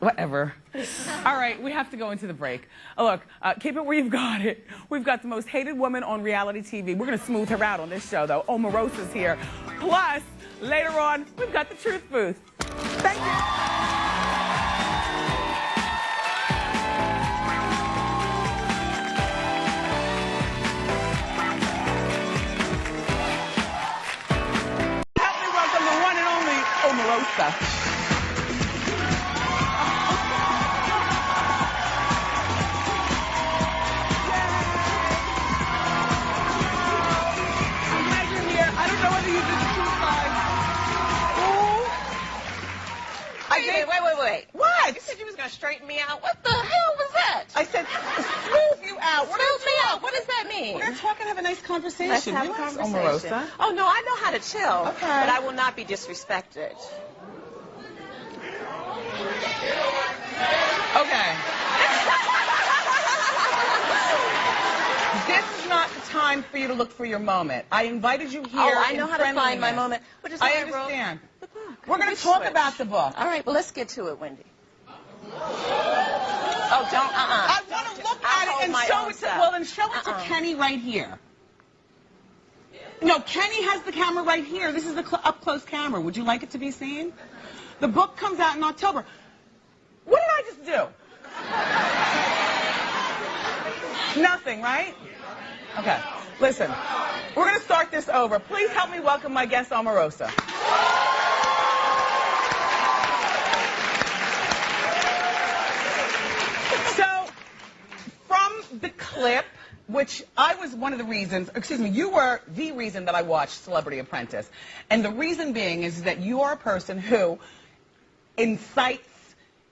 Whatever. All right, we have to go into the break. Look, keep it where you've got it. We've got the most hated woman on reality TV. We're going to smooth her out on this show, though. Omarosa's here. Plus, later on, we've got the Truth Booth. Thank you. Omarosa. I'm glad you're here. I don't know whether you did the truth side. Wait. What? You said you was going to straighten me out. What the hell was that? I said smooth you out. Smooth me out? What does that mean? We're going to talk and have a nice conversation. Let's have a conversation. Omarosa. Oh, no, I know how to chill. Okay. But I will not be disrespected. Okay. This is not the time for you to look for your moment. I invited you here. Oh, I know how to find my moment. Which is I understand. We're going to talk about the book. All right, well, let's get to it, Wendy. Oh, don't, I want to look at it and show it to, and show it to Kenny right here. No, Kenny has the camera right here. This is the up-close camera. Would you like it to be seen? The book comes out in October. What did I just do? Nothing, right? Okay. Listen, we're going to start this over. Please help me welcome my guest, Omarosa. So, from the clip, which I was one of the reasons, you were the reason that I watched Celebrity Apprentice. And the reason being is that you are a person who incites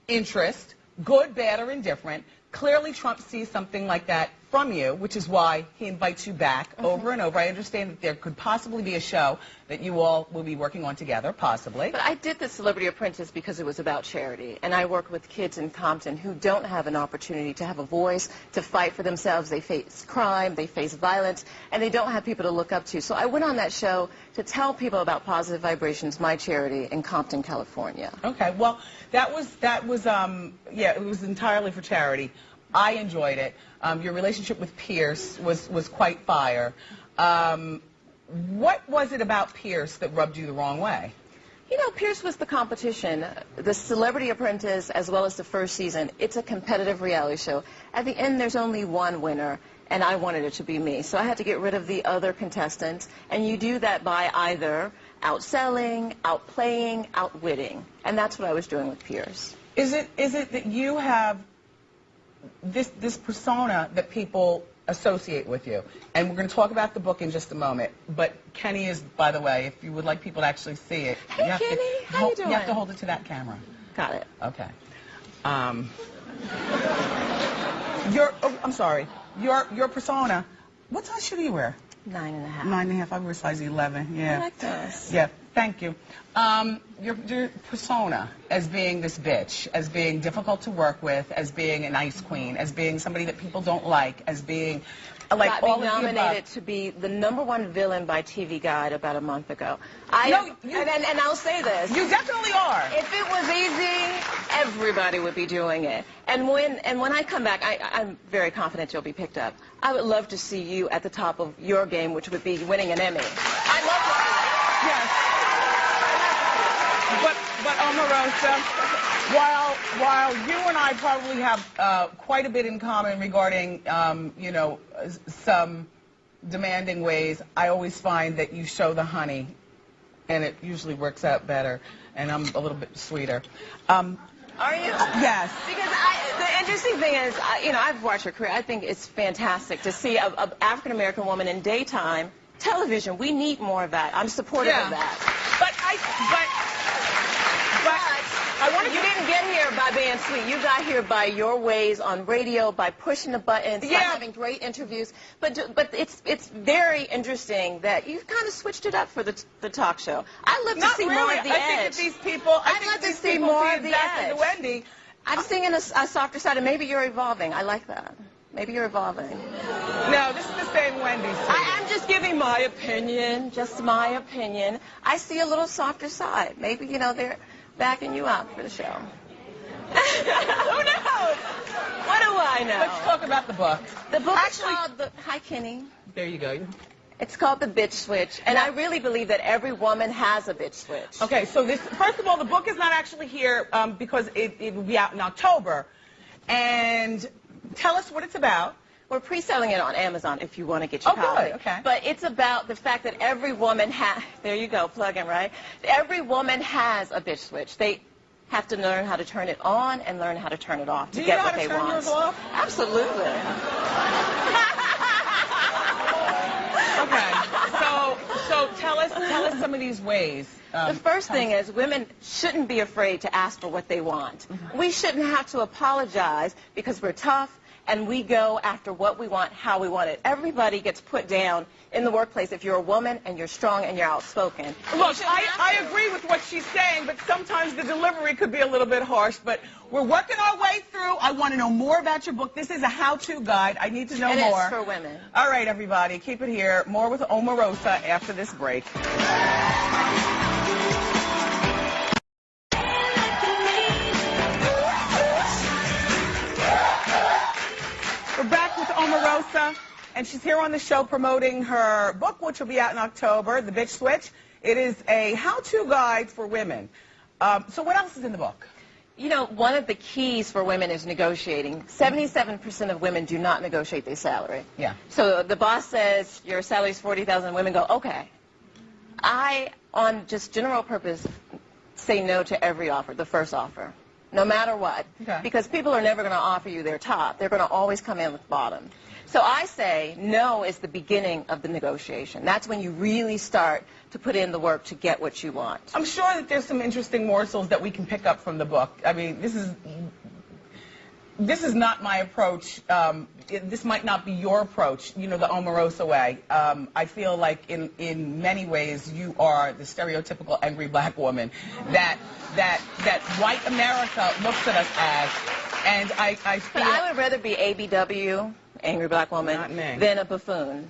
interest, good, bad, or indifferent. Clearly, Trump sees something like that from you, which is why he invites you back over and over. I understand that there could possibly be a show that you all will be working on together, possibly. But I did the Celebrity Apprentice because it was about charity, and I work with kids in Compton who don't have an opportunity to have a voice, to fight for themselves. They face crime, they face violence, and they don't have people to look up to. So I went on that show to tell people about Positive Vibrations, my charity, in Compton, California. Okay, well, that was yeah, it was entirely for charity. I enjoyed it. Your relationship with Pierce was quite fire. What was it about Pierce that rubbed you the wrong way? You know, Pierce was the competition. The Celebrity Apprentice, as well as the first season, it's a competitive reality show. At the end, there's only one winner, and I wanted it to be me. So I had to get rid of the other contestants, and you do that by either outselling, outplaying, outwitting. And that's what I was doing with Pierce. Is it that you have this persona that people associate with you? And we're going to talk about the book in just a moment. But Kenny is, by the way, if you would like people to actually see it. Hey, Kenny, how you doing? You have to hold it to that camera. Got it. Okay. I'm sorry. Your persona, what size shoe do you wear? 9.5. 9.5. I wear size 11. Yeah. I like this. Yeah. Thank you. Your persona as being this bitch, as being difficult to work with, as being an ice queen, as being somebody that people don't like, as being like got all me of the above. nominated to be the #1 villain by TV Guide about a month ago. And I'll say this. You definitely are. If it was easy, everybody would be doing it. And when I come back, I'm very confident you'll be picked up. I would love to see you at the top of your game, which would be winning an Emmy. I'd love to see that. Yes. But Omarosa, while you and I probably have quite a bit in common regarding, you know, some demanding ways, I always find that you show the honey, and it usually works out better, and I'm a little bit sweeter. Are you? Yes. Because the interesting thing is, you know, I've watched your career. I think it's fantastic to see an African-American woman in daytime television. We need more of that. I'm supportive of that. But I want you didn't get here by being sweet. You got here by your ways on radio, by pushing the buttons, by having great interviews. But it's very interesting that you've kind of switched it up for the talk show. I'd love to see more of the edge. I think that these people, I'd love to see more of the edge. Wendy. I'm singing a softer side, and maybe you're evolving. I like that. Maybe you're evolving. No, this is the same Wendy. I'm just giving my opinion, just my opinion. I see a little softer side. Maybe, you know, they're backing you up for the show. I know. Let's talk about the book. The book is called Hi, Kenny. There you go. It's called The Bitch Switch, and I really believe that every woman has a bitch switch. Okay, so first of all, the book is not actually here because it will be out in October. And tell us what it's about. We're pre-selling it on Amazon if you want to get your copy. Good, okay. But it's about the fact that every woman there you go, plug-in, right? Every woman has a bitch switch. They have to learn how to turn it on and learn how to turn it off to get what they want. Do you know how to turn yours off? Absolutely. Okay, so tell us some of these ways. The first thing is women shouldn't be afraid to ask for what they want. We shouldn't have to apologize because we're tough and we go after what we want, how we want it. Everybody gets put down in the workplace if you're a woman and you're strong and you're outspoken. Look, I agree with what she's saying, but sometimes the delivery could be a little bit harsh. But we're working our way through. I want to know more about your book. This is a how-to guide. I need to know more. It is for women. All right, everybody, keep it here. More with Omarosa after this break. We're back with Omarosa, and she's here on the show promoting her book, which will be out in October, The Bitch Switch. It is a how-to guide for women. So what else is in the book? You know, one of the keys for women is negotiating. 77% of women do not negotiate their salary. Yeah. So the boss says your salary is $40,000, and women go, okay. I, on just general purpose, say no to every offer, the first offer. No matter what, because people are never going to offer you their top. They're going to always come in with bottom. So I say no is the beginning of the negotiation. That's when you really start to put in the work to get what you want. I'm sure that there's some interesting morsels that we can pick up from the book. I mean, this is not my approach. This might not be your approach, you know, the Omarosa way. I feel like in many ways you are the stereotypical angry black woman that white America looks at us as. And I feel... But I would rather be ABW, angry black woman, than a buffoon.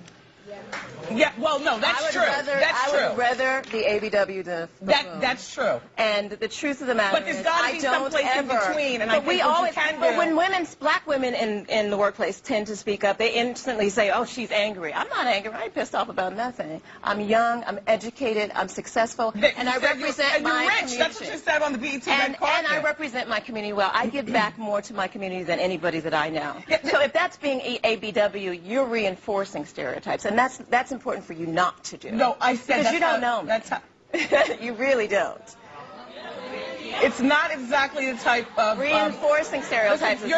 Yeah, well, no, that's true. I would rather be ABW than a buffoon. That's true. And the truth of the matter but there's got to be some place in between, and I think what you can do... But when black women in the workplace tend to speak up, they instantly say, oh, she's angry. I'm not angry. I ain't pissed off about nothing. I'm young, I'm educated, I'm successful, and I represent my community. That's what you said on the BET red carpet. And I represent my community well. I give back more to my community than anybody that I know. So if that's being ABW, you're reinforcing stereotypes, and that's important for you not to do. No, I said because you don't know me. That's how. You really don't. It's not exactly the type of reinforcing stereotypes. Listen,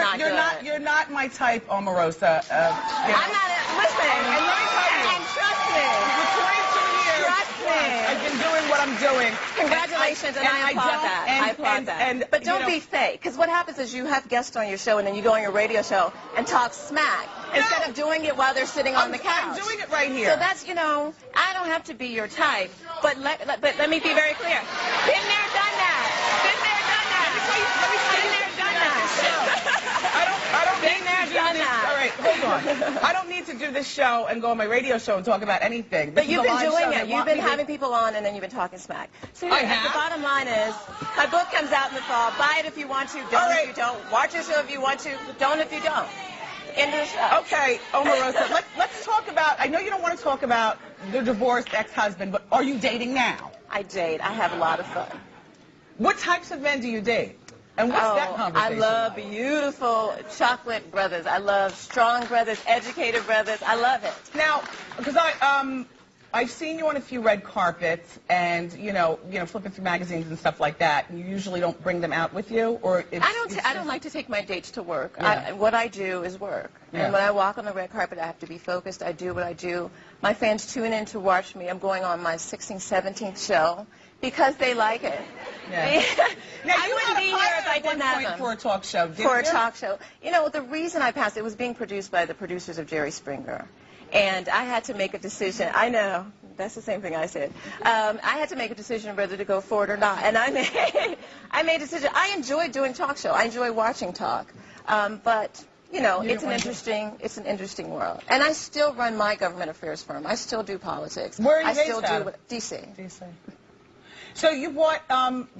you're not my type, Omarosa. I'm not. Listen, and let me tell you. And trust me. For 22 years, trust me. I've been doing what I'm doing. Congratulations, and I applaud that. I applaud that. But don't be fake, because what happens is you have guests on your show, and then you go on your radio show and talk smack instead of doing it while they're sitting on the couch. I'm doing it right here. So that's, you know, I don't have to be your type, but let me be very clear. Been there, done that. Been there, done that. Been there, done that. I don't Been there, done that. All right, hold on. I don't need to do this show and go on my radio show and talk about anything. But you've been doing it. You've been having people on, and then you've been talking smack. So the bottom line is, my book comes out in the fall. Buy it if you want to. Don't if you don't. Watch your show if you want to. Don't if you don't. End of the show. Okay, Omarosa, let's talk about, I know you don't want to talk about the divorced ex-husband, but are you dating now? I date. I have a lot of fun. What types of men do you date? And what's that conversation I love like? beautiful chocolate brothers. I love strong brothers, educated brothers. I love it. Now, because I've seen you on a few red carpets, and you know, flipping through magazines and stuff like that. And you usually don't bring them out with you, or I don't like to take my dates to work. Yeah. What I do is work, and when I walk on the red carpet, I have to be focused. I do what I do. My fans tune in to watch me. I'm going on my 16th, 17th show because they like it. Yeah. Now, I wouldn't be here if I didn't have them. For a talk show, For a talk show. You know, the reason I passed, it was being produced by the producers of Jerry Springer. And I had to make a decision. I know, that's the same thing I said. I had to make a decision whether to go forward or not. And I made a decision. I enjoy doing talk show. I enjoy watching talk. But, you know, it's an interesting world. And I still run my government affairs firm. I still do politics. Where are you I based still out do of? D.C. So you bought,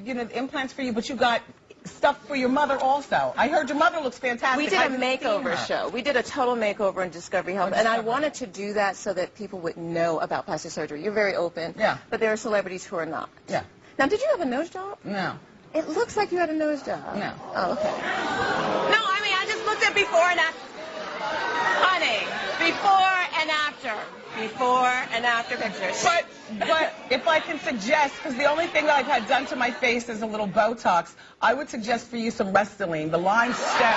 implants for you, but you got stuff for your mother also. I heard your mother looks fantastic. We did a makeover show. We did a total makeover in Discovery Health, and I wanted to do that so that people would know about plastic surgery. You're very open, but there are celebrities who are not. Yeah. Now, did you have a nose job? No. It looks like you had a nose job. No. Oh, okay. No, I mean, I just looked at before and after. Honey, before and after. Before and after pictures. But if I can suggest, because the only thing that I've had done to my face is a little Botox, I would suggest for you some Restylane. The lines stay.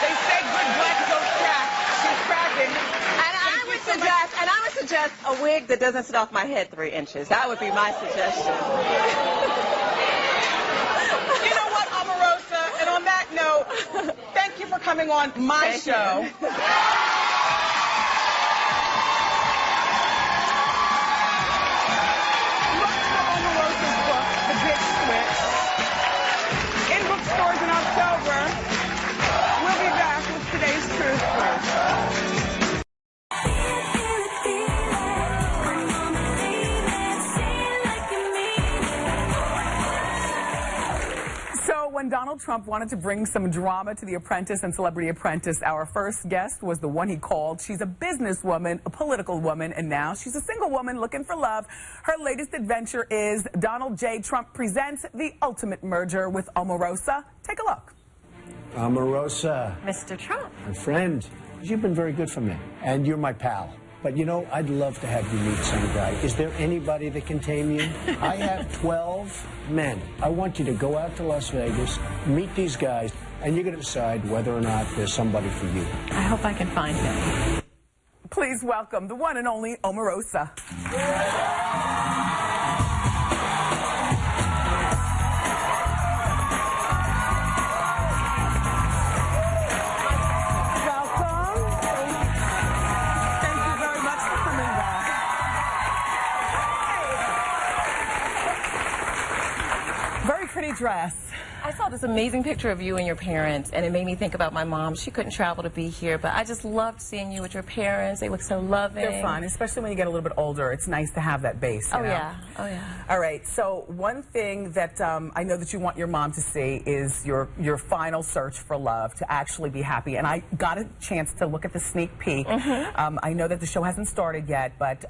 They say good black don't crack. She's cracking. And I would suggest a wig that doesn't sit off my head 3 inches. That would be my suggestion. You know what, Omarosa? And on that note, thank you for coming on my show. Look for Omarosa's book, The Big Switch, in bookstores in October. We'll be back with today's Truth First. When Donald Trump wanted to bring some drama to The Apprentice and Celebrity Apprentice, our first guest was the one he called. She's a businesswoman, a political woman, and now she's a single woman looking for love. Her latest adventure is Donald J. Trump presents the ultimate merger with Omarosa. Take a look. Omarosa. Mr. Trump. My friend. You've been very good for me. And you're my pal. But, you know, I'd love to have you meet some guy. Is there anybody that can tame you? I have 12 men. I want you to go out to Las Vegas, meet these guys, and you're going to decide whether or not there's somebody for you. I hope I can find him. Please welcome the one and only Omarosa. Pretty dress. I saw this amazing picture of you and your parents, and it made me think about my mom. She couldn't travel to be here, but I just loved seeing you with your parents. They look so loving. They're fun, especially when you get a little bit older. It's nice to have that base. You know? Yeah. Oh, yeah. All right. So one thing that I know that you want your mom to see is your final search for love, to actually be happy. And I got a chance to look at the sneak peek. I know that the show hasn't started yet, but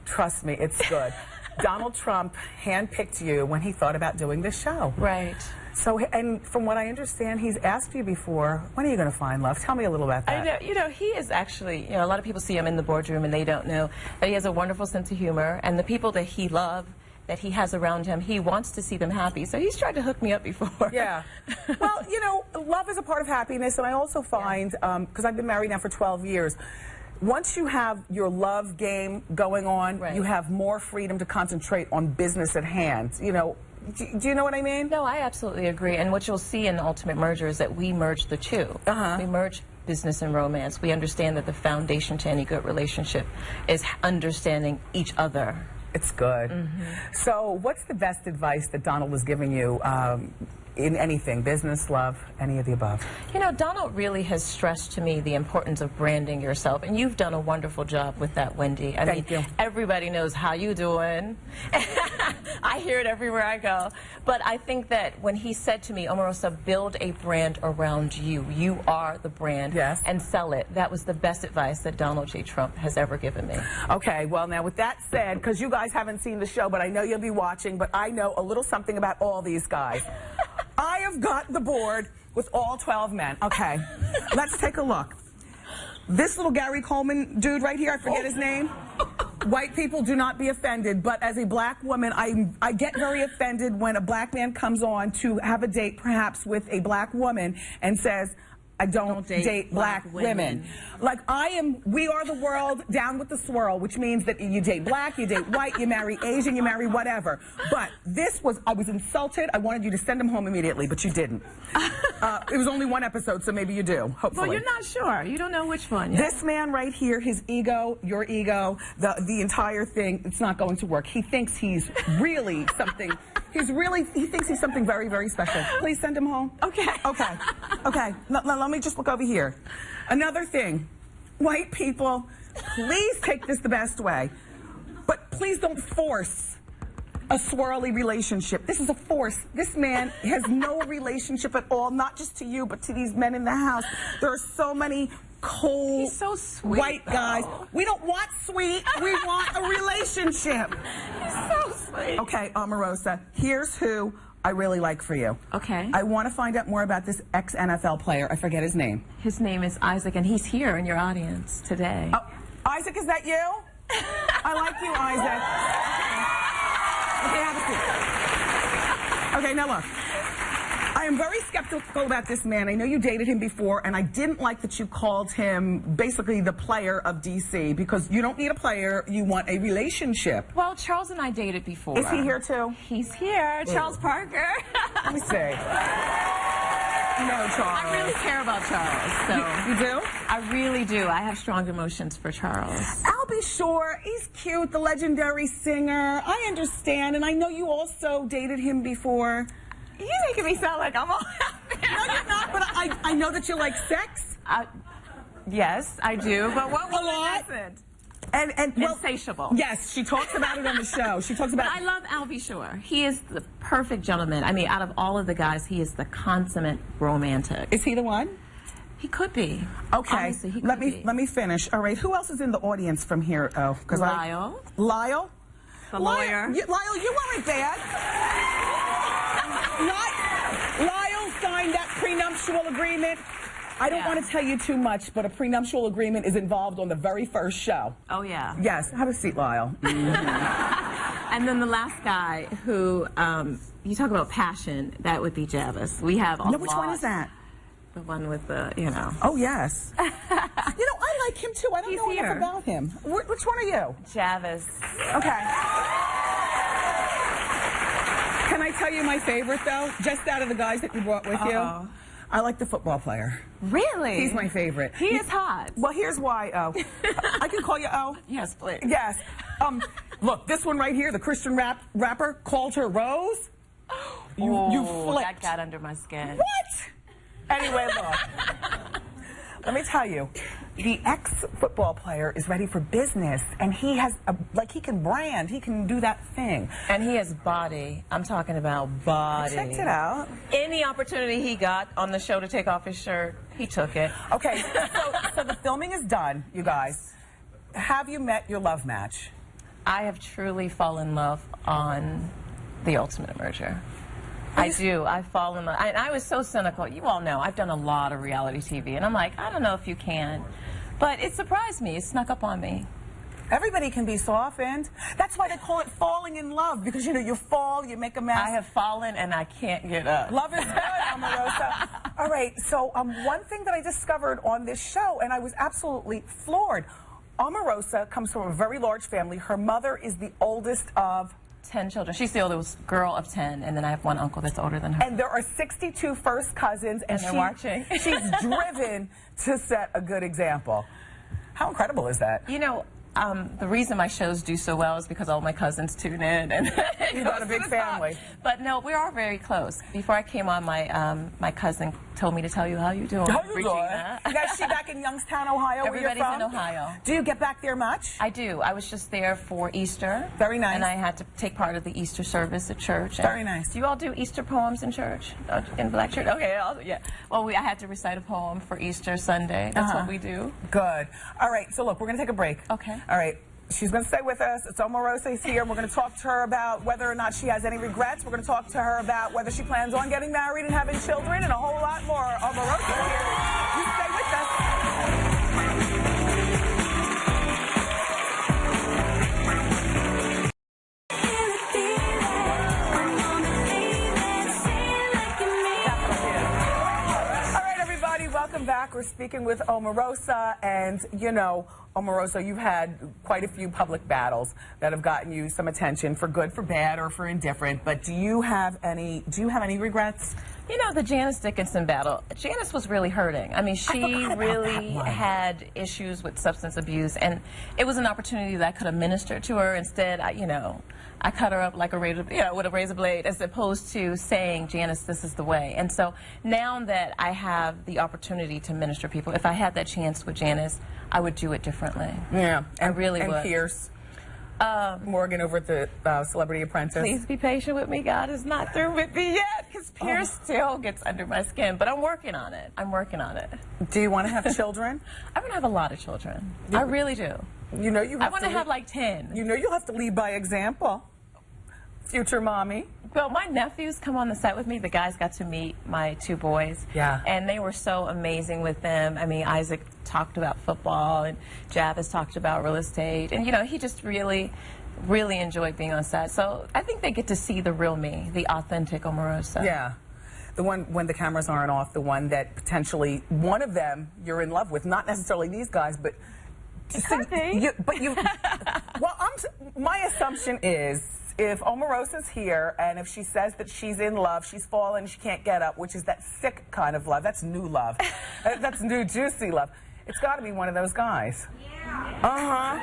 trust me, it's good. Donald Trump handpicked you when he thought about doing this show. Right. So, and from what I understand, he's asked you before, when are you going to find love? Tell me a little about that. I know, you know, he is actually, you know, a lot of people see him in the boardroom and they don't know that he has a wonderful sense of humor, and the people that he loves, that he has around him, he wants to see them happy. So he's tried to hook me up before. Yeah. Well, you know, love is a part of happiness, and I also find, because I've been married now for 12 years, once you have your love game going on, you have more freedom to concentrate on business at hand. You know, do you know what I mean? No, I absolutely agree. And what you'll see in the ultimate merger is that we merge the two. We merge business and romance. We understand that the foundation to any good relationship is understanding each other. It's good. So what's the best advice that Donald is giving you in anything, business, love, any of the above? You know, Donald really has stressed to me the importance of branding yourself, and you've done a wonderful job with that, Wendy. Thank you. Everybody knows how you doing. I hear it everywhere I go. But I think that when he said to me, Omarosa, build a brand around you. You are the brand. Yes. And sell it. That was the best advice that Donald J. Trump has ever given me. Okay, well, now with that said, because you guys haven't seen the show, but I know you'll be watching, but I know a little something about all these guys. I have got the board with all 12 men. Okay, let's take a look. This little Gary Coleman dude right here, I forget his name. White people, do not be offended, but as a black woman, I get very offended when a black man comes on to have a date, perhaps with a black woman, and says, I don't date black women. Like, we are the world down with the swirl, which means that you date black, you date white, you marry Asian, you marry whatever. But this was, I was insulted. I wanted you to send him home immediately, but you didn't. It was only one episode, so maybe you do, hopefully. Well, you're not sure. You don't know which one yet. This man right here, his ego, your ego, the entire thing, it's not going to work. He thinks he's really something. He thinks he's something very, very special. Please send him home. Okay. Okay. Okay. Let me just look over here. Another thing. White people, please take this the best way. But please don't force a swirly relationship. This is a force. This man has no relationship at all, not just to you, but to these men in the house. There are so many cold, He's so sweet, white guys. We don't want sweet. We want a relationship. He's so sweet. Okay, Omarosa, here's who I really like for you. Okay. I want to find out more about this ex-NFL player. I forget his name. His name is Isaac, and he's here in your audience today. Oh, Isaac, is that you? I like you, Isaac. Okay, have a seat. Okay, now look. I am very skeptical about this man. I know you dated him before, and I didn't like that you called him basically the player of DC, because you don't need a player, you want a relationship. Well, Charles and I dated before. Is he here too? He's here, Charles Parker. Let me see. No, Charles. I really care about Charles. So You do? I really do. I have strong emotions for Charles. I'll be sure. He's cute, the legendary singer. I understand, and I know you also dated him before. You're making me sound like I'm all No, you're not, but I know that you like sex. Yes, I do, but what A lot. isn't? And well, Insatiable. yes, she talks about it on the show. She talks about But I love Albie Shore. He is the perfect gentleman. I mean, out of all of the guys, he is the consummate romantic. Is he the one? He could be. Okay. Honestly, he let could me be. let me finish. All right. Who else is in the audience from here? Oh, because Lyle. Lyle. The lawyer. Lyle, you weren't bad. Lyle signed that prenuptial agreement. I don't Yeah. want to tell you too much, but a prenuptial agreement is involved on the very first show. Oh, yeah. Yes. Have a seat, Lyle. And then the last guy who, you talk about passion, that would be Javis. We have a No, which one lot- is that? The one with the, you know. Oh, yes. I like him too. I don't He's know here. enough about him. Which one are you? Javis. Okay. Can I tell you my favorite, though? Just out of the guys that you brought with you? I like the football player. Really? He's my favorite. He is hot. Well, here's why, O. I can call you O? Yes, please. Yes. Look, this one right here, the Christian rapper, called her Rose. You Oh, flipped. that got under my skin. What? Anyway, look. Let me tell you, the ex-football player is ready for business, and he has, he can brand, he can do that thing. And he has body. I'm talking about body. Checked it out. Any opportunity he got on the show to take off his shirt, he took it. Okay, so the filming is done, you guys. Have you met your love match? I have truly fallen in love on The Ultimate Merger. I do. I fall in love. I was so cynical. You all know I've done a lot of reality TV, and I'm like, I don't know if you can. But it surprised me. It snuck up on me. Everybody can be softened. That's why they call it falling in love, because, you fall, you make a mess. I have fallen, and I can't get up. Love is good, Omarosa. All right, so one thing that I discovered on this show, and I was absolutely floored. Omarosa comes from a very large family. Her mother is the oldest of 10 children. She's the oldest girl of 10, and then I have one uncle that's older than her. And there are 62 first cousins, and they're watching. She's driven to set a good example. How incredible is that? You know, the reason my shows do so well is because all my cousins tune in, and You've got a big family. But no, we are very close. Before I came on, my cousin told me to tell you how you doing, How you doing? Regina. Is she back in Youngstown, Ohio, where you're Everybody's from? in Ohio. Do you get back there much? I do. I was just there for Easter. Very nice. And I had to take part of the Easter service at church. Very nice. Do you all do Easter poems in church? In Black church? Okay, yeah. Well, I had to recite a poem for Easter Sunday. That's what we do. Good. All right, so look, we're going to take a break. Okay. All right. She's going to stay with us. It's Omarosa is here. We're going to talk to her about whether or not she has any regrets. We're going to talk to her about whether she plans on getting married and having children, and a whole lot more. Omarosa is here. You stay with us. All right, everybody, welcome back. We're speaking with Omarosa, and Omarosa, you've had quite a few public battles that have gotten you some attention, for good, for bad, or for indifferent. But do you have any regrets? You know, the Janice Dickinson battle, Janice was really hurting. I mean, she really had issues with substance abuse, and it was an opportunity that I could have ministered to her. Instead, I cut her up like a razor, with a razor blade, as opposed to saying, Janice, this is the way. And so now that I have the opportunity to minister to people, if I had that chance with Janice, I would do it differently. Yeah, I really would. And Pierce. Morgan over at the Celebrity Apprentice. Please be patient with me. God is not through with me yet, because Pierce still gets under my skin. But I'm working on it. I'm working on it. Do you want to have children? I want to have a lot of children. I really do. You know you have I want to have like 10. You know you'll have to lead by example. Future mommy. Well, my nephews come on the set with me. The guys got to meet my 2 boys. Yeah. And they were so amazing with them. I mean, Isaac talked about football, and Javis talked about real estate. And, you know, he just really enjoyed being on set. So I think they get to see the real me, the authentic Omarosa. Yeah. The one when the cameras aren't off, the one that potentially one of them you're in love with, not necessarily these guys, but my assumption is if Omarosa's here and if she says that she's in love, she's fallen, she can't get up, which is that sick kind of love, that's new love. That's new juicy love. It's got to be one of those guys. Yeah. I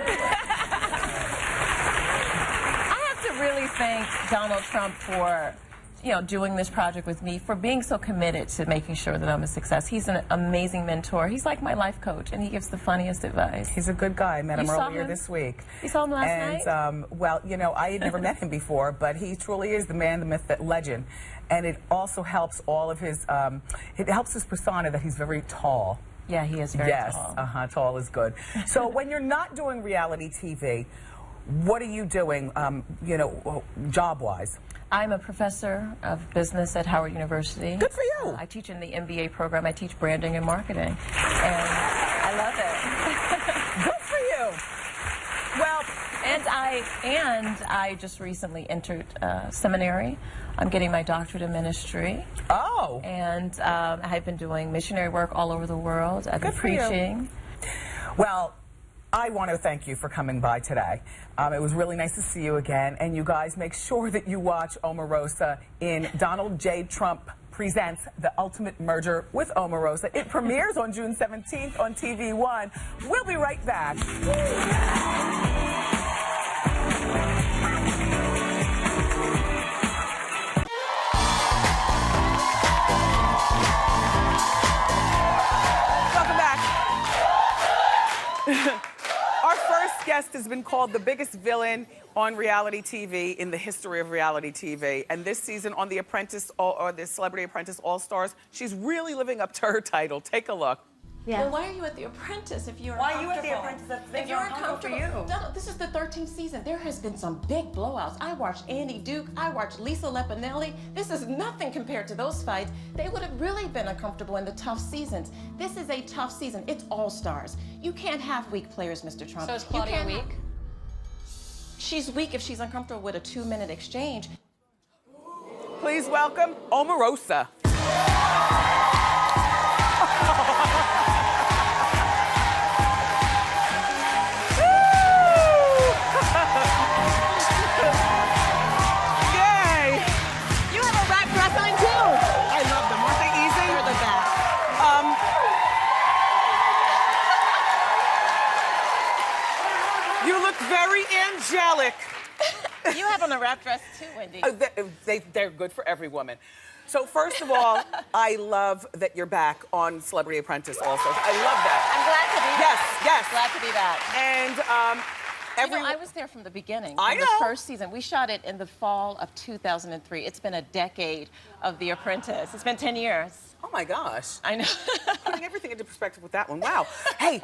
have to really thank Donald Trump for, you know, doing this project with me, for being so committed to making sure that I'm a success. He's an amazing mentor. He's like my life coach, and he gives the funniest advice. He's a good guy. I met him earlier this week. You saw him last night? Well, you know, I had never met him before, but he truly is the man, the myth, the legend. And it also helps all of his, it helps his persona that he's very tall. Yeah, he is very tall. Yes, tall is good. So when you're not doing reality TV, what are you doing, you know, job-wise? I'm a professor of business at Howard University. Good for you. I teach in the MBA program. I teach branding and marketing, and I love it. Good for you. Well, and I just recently entered seminary. I'm getting my doctorate in ministry. Oh. And I've been doing missionary work all over the world. I've been preaching. Well, I want to thank you for coming by today. It was really nice to see you again. And you guys make sure that you watch Omarosa in Donald J. Trump Presents The Ultimate Merger with Omarosa. It premieres on June 17th on TV One. We'll be right back. Welcome back. Our first guest has been called the biggest villain on reality TV in the history of reality TV. And this season on The Apprentice, or the Celebrity Apprentice All-Stars, she's really living up to her title. Take a look. Yeah. Well, why are you at The Apprentice if you're Why are you at The Apprentice? If you're uncomfortable for you. No, this is the 13th season. There has been some big blowouts. I watched Andy Duke. I watched Lisa Lepinelli. This is nothing compared to those fights. They would have really been uncomfortable in the tough seasons. This is a tough season. It's all stars. You can't have weak players, Mr. Trump. So is Claudia weak? She's weak if she's uncomfortable with a 2-minute exchange. Please welcome Omarosa. Very angelic. You have on a wrap dress too, Wendy. They're good for every woman. So first of all, I love that you're back on Celebrity Apprentice also. I love that. I'm glad to be back. Yes. Glad to be back. And I was there from the beginning. I from know. The first season. We shot it in the fall of 2003. It's been a decade of The Apprentice. It's been 10 years. Oh my gosh. I know. Putting everything into perspective with that one. Wow. Hey,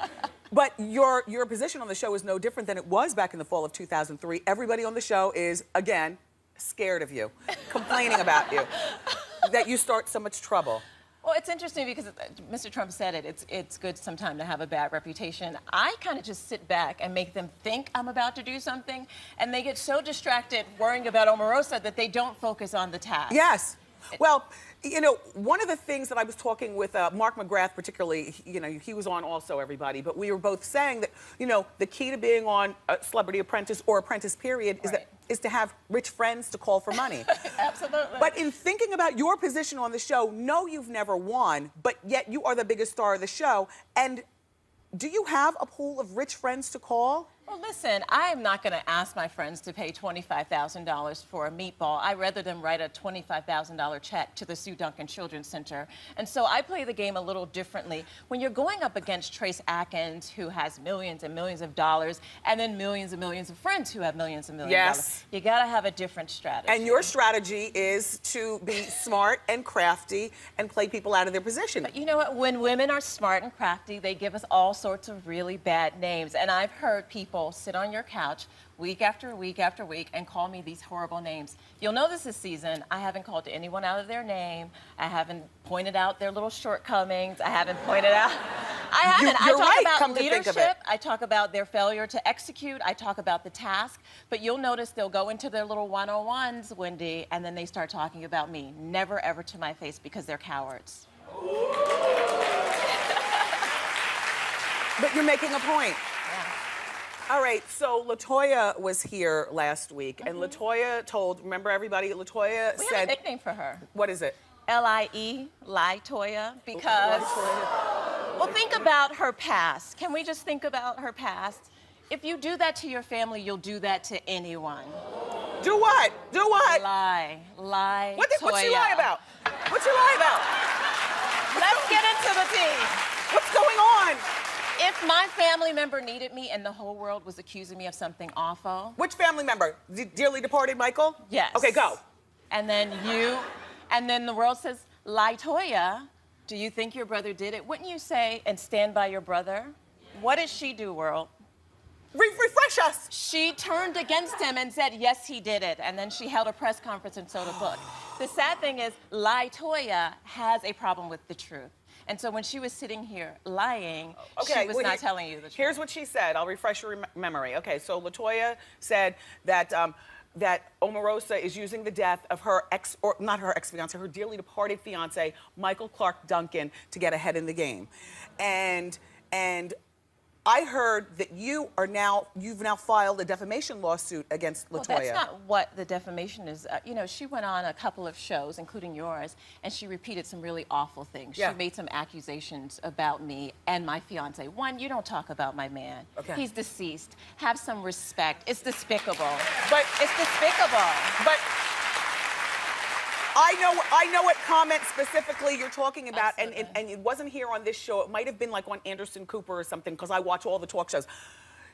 but your position on the show is no different than it was back in the fall of 2003. Everybody on the show is, again, scared of you, complaining about you, that you start so much trouble. Well, it's interesting because Mr. Trump said it. It's good sometimes to have a bad reputation. I kind of just sit back and make them think I'm about to do something, and they get so distracted worrying about Omarosa that they don't focus on the task. Yes. Well, you know, one of the things that I was talking with Mark McGrath, particularly, you know, he was on also, everybody, but we were both saying that, you know, the key to being on Celebrity Apprentice or Apprentice period is to have rich friends to call for money. Absolutely. But in thinking about your position on the show, no, you've never won, but yet you are the biggest star of the show. And do you have a pool of rich friends to call? Well, listen, I'm not going to ask my friends to pay $25,000 for a meatball. I'd rather them write a $25,000 check to the Sue Duncan Children's Center. And so I play the game a little differently. When you're going up against Trace Atkins, who has millions and millions of dollars, and then millions and millions of friends who have millions and millions of dollars, you got to have a different strategy. And your strategy is to be smart and crafty and play people out of their position. But you know what? When women are smart and crafty, they give us all sorts of really bad names. And I've heard people sit on your couch week after week after week and call me these horrible names. You'll notice this season, I haven't called anyone out of their name. I haven't pointed out their little shortcomings. I haven't pointed out... I haven't. You're I talk right, about come to think of it. leadership. I talk about their failure to execute. I talk about the task. But you'll notice they'll go into their little one-on-ones, Wendy, and then they start talking about me. Never, ever to my face, because they're cowards. But you're making a point. Yeah. All right, so LaToya was here last week, and LaToya told, remember everybody, LaToya We said... have a nickname for her. What is it? L-I-E, LaToya, because... Well, think about her past. Can we just think about her past? If you do that to your family, you'll do that to anyone. Do what? Do what? Lie. What's she lie about? What's she lie about? Let's get into the tea. What's going on? If my family member needed me and the whole world was accusing me of something awful. Which family member? Dearly departed Michael? Yes. Okay, go. And then the world says, LaToya, do you think your brother did it? Wouldn't you say, and stand by your brother? What did she do, world? Refresh us. She turned against him and said, yes, he did it. And then she held a press conference and sold a book. The sad thing is, LaToya has a problem with the truth. And so when she was sitting here lying, she was not telling you the truth. Here's what she said. I'll refresh your memory. Okay, so LaToya said that that Omarosa is using the death of her not her ex-fiance, her dearly departed fiance, Michael Clark Duncan, to get ahead in the game. And I heard that you've now filed a defamation lawsuit against LaToya. Well, that's not what the defamation is. You know, she went on a couple of shows, including yours, and she repeated some really awful things. Yeah. She made some accusations about me and my fiance. One, you don't talk about my man. Okay. He's deceased. Have some respect. It's despicable. But it's despicable. But I know what comment specifically you're talking about, and it wasn't here on this show. It might have been like on Anderson Cooper or something, because I watch all the talk shows.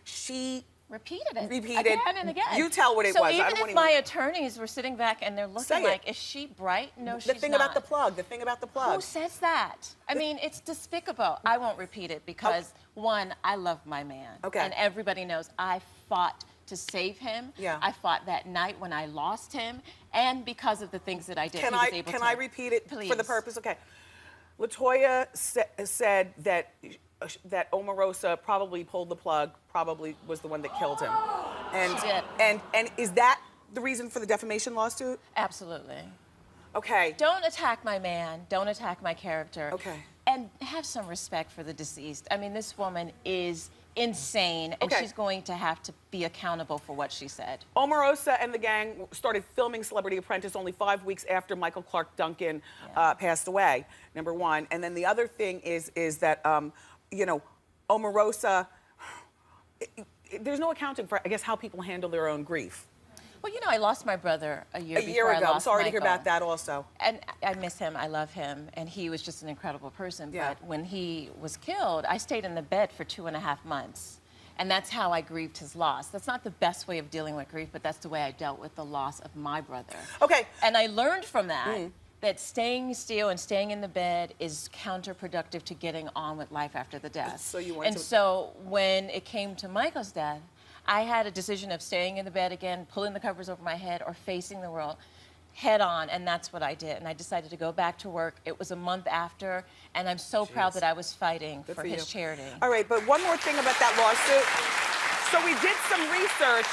She repeated it again and again. You tell what it was. So even if my attorneys were sitting back and they're looking like, is she bright? No, she's not. The thing about the plug. The thing about the plug. Who says that? I mean, it's despicable. I won't repeat it because, one, I love my man. Okay. And everybody knows I fought to save him. Yeah. I fought that night when I lost him, and because of the things that I did, Can I repeat it Please. for the purpose? Okay. LaToya said that Omarosa probably pulled the plug, probably was the one that killed him. And, she did. And is that the reason for the defamation lawsuit? Absolutely. Okay. Don't attack my man. Don't attack my character. Okay. And have some respect for the deceased. I mean, this woman is insane, and she's going to have to be accountable for what she said. Omarosa and the gang started filming Celebrity Apprentice only 5 weeks after Michael Clark Duncan passed away, number one. And then the other thing is that, you know, Omarosa, there's no accounting for, I guess, how people handle their own grief. Well, you know, I lost my brother a year ago. I lost I'm sorry to hear Michael. about that also. And I miss him. I love him. And he was just an incredible person. Yeah. But when he was killed, I stayed in the bed for 2.5 months. And that's how I grieved his loss. That's not the best way of dealing with grief, but that's the way I dealt with the loss of my brother. Okay. And I learned from that that staying still and staying in the bed is counterproductive to getting on with life after the death. So when it came to Michael's death, I had a decision of staying in the bed again, pulling the covers over my head, or facing the world head on, and that's what I did. And I decided to go back to work. It was a month after, and I'm so proud that I was fighting for his charity. All right, but one more thing about that lawsuit. So we did some research,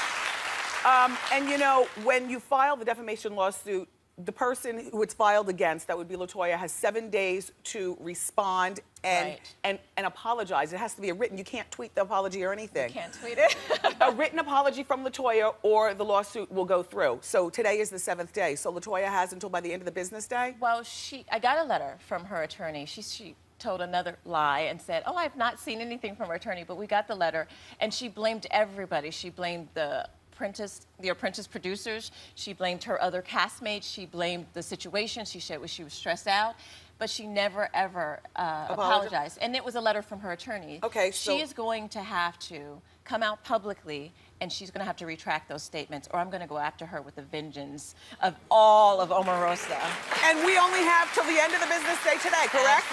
and you know, when you file the defamation lawsuit, the person who it's filed against, that would be LaToya, has 7 days to respond and apologize. It has to be a written. You can't tweet the apology or anything. You can't tweet it. A written apology from LaToya, or the lawsuit will go through. So today is the 7th day. So LaToya has until by the end of the business day. Well, I got a letter from her attorney. She told another lie and said, oh, I've not seen anything from her attorney, but we got the letter. And she blamed everybody. She blamed the Apprentice producers. She blamed her other castmates. She blamed the situation. She said she was stressed out. But she never, ever apologized. And it was a letter from her attorney. Okay, so... She is going to have to come out publicly, and she's going to have to retract those statements, or I'm going to go after her with the vengeance of all of Omarosa. And we only have till the end of the business day today, correct?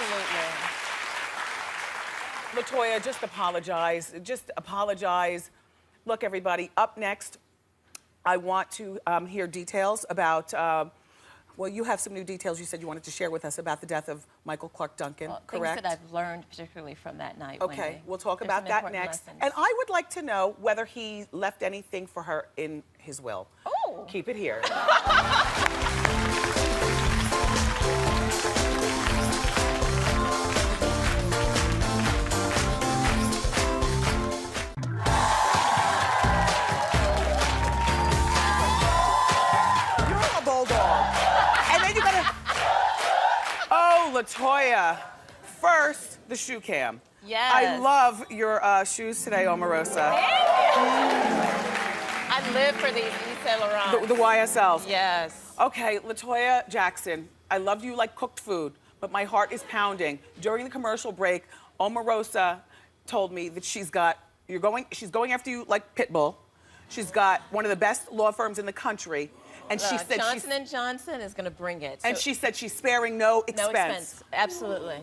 Absolutely. LaToya, just apologize. Just apologize. Look, everybody, up next, I want to hear details about, well, you have some new details you said you wanted to share with us about the death of Michael Clark Duncan, well, correct? Things that I've learned, particularly from that night, Okay, Wendy. we'll talk There's about some that important next. lessons. And I would like to know whether he left anything for her in his will. Oh! Keep it here. LaToya, first, the shoe cam. Yes. I love your shoes today, Omarosa. I live for these Yves Laurent. The YSLs. Yes. Okay, LaToya Jackson, I love you like cooked food, but my heart is pounding. During the commercial break, Omarosa told me that she's going after you like Pitbull. She's got one of the best law firms in the country. And she said Johnson & Johnson is going to bring it. And she said she's sparing no expense. No expense, absolutely.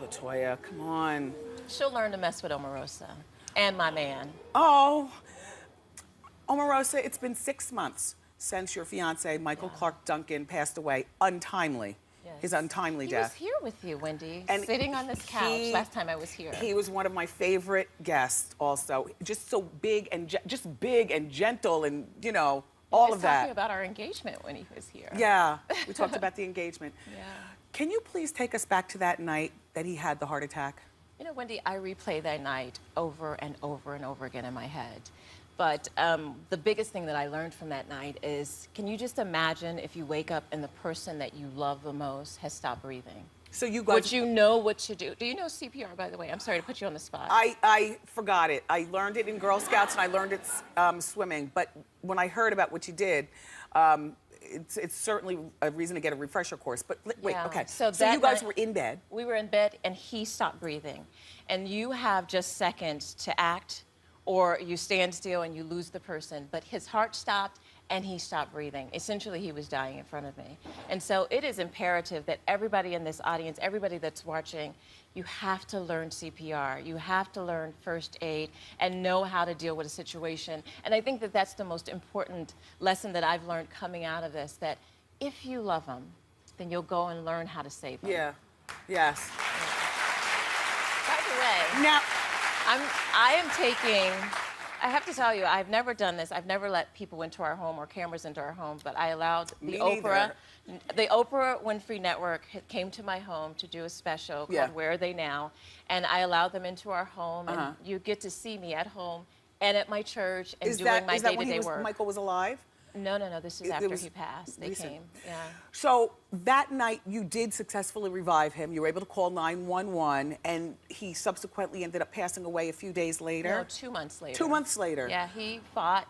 LaToya, come on. She'll learn to mess with Omarosa and my man. Oh, Omarosa, it's been 6 months since your fiance, Michael Clark Duncan, passed away untimely. Yes. His untimely death. He was here with you, Wendy, and sitting on this couch last time I was here. He was one of my favorite guests also. Just so big and gentle and, you know, all of that. We were talking about our engagement when he was here. Yeah, we talked about the engagement. Yeah. Can you please take us back to that night that he had the heart attack? You know, Wendy, I replay that night over and over and over again in my head. But the biggest thing that I learned from that night is, can you just imagine if you wake up and the person that you love the most has stopped breathing? So you guys... Would you know what to do? Do you know CPR, by the way? I'm sorry to put you on the spot. I forgot it. I learned it in Girl Scouts and I learned it swimming. But when I heard about what you did, it's certainly a reason to get a refresher course. But wait, okay. So you guys were in bed. We were in bed and he stopped breathing. And you have just seconds to act, or you stand still and you lose the person. But his heart stopped and he stopped breathing. Essentially, he was dying in front of me. And so it is imperative that everybody in this audience, everybody that's watching, you have to learn CPR. You have to learn first aid and know how to deal with a situation. And I think that that's the most important lesson that I've learned coming out of this, that if you love them, then you'll go and learn how to save them. Yeah, yes. By the way, now, I am taking, I have to tell you, I've never done this. I've never let people into our home or cameras into our home, but I allowed the Oprah Winfrey Network came to my home to do a special called Where Are They Now? And I allowed them into our home, and you get to see me at home and at my church and doing my day-to-day work. Michael was alive? No, this is after he passed. They came, yeah. So that night you did successfully revive him. You were able to call 911, and he subsequently ended up passing away a few days later. No, 2 months later. 2 months later. Yeah, he fought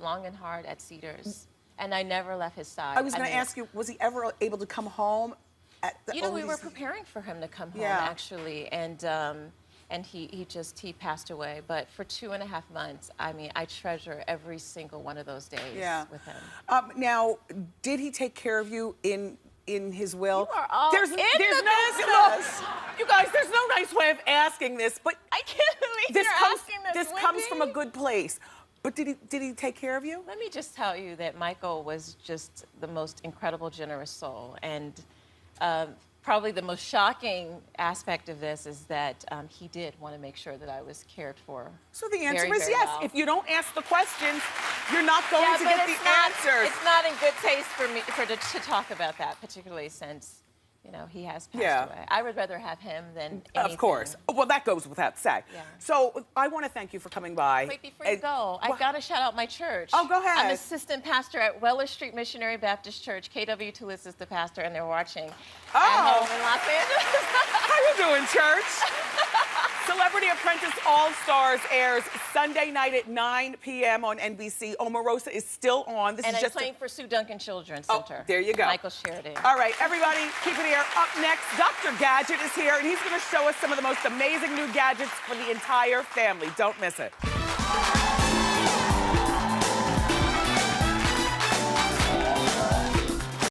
long and hard at Cedars, and I never left his side. I was going to ask you, was he ever able to come home? You know, we were preparing for him to come home, actually, and he passed away. But for 2.5 months, I mean, I treasure every single one of those days with him. Now, did he take care of you in his will? You are all there's in no, business. you guys, there's no nice way of asking this, but I can't believe you're asking this, This comes from a good place. But did he take care of you? Let me just tell you that Michael was just the most incredible, generous soul, and probably the most shocking aspect of this is that he did want to make sure that I was cared for. So the answer is very yes. well. If you don't ask the questions, you're not going to get the answers. It's not in good taste for me to talk about that, particularly since you know, he has passed away. I would rather have him than anything. Of course. Well, that goes without saying. Yeah. So I want to thank you for coming by. Wait, before you go, I've got to shout out my church. Oh, go ahead. I'm assistant pastor at Weller Street Missionary Baptist Church. KW Toulouse is the pastor, and they're watching at home in Los Angeles. How you doing, church? Celebrity Apprentice All-Stars airs Sunday night at 9 p.m. on NBC. Omarosa is still on. This and is I'm just playing for Sue Duncan Children's Center. Oh, there you go. Michael Sheridan. All right, everybody, keep it here. Up next, Dr. Gadget is here, and he's going to show us some of the most amazing new gadgets for the entire family. Don't miss it.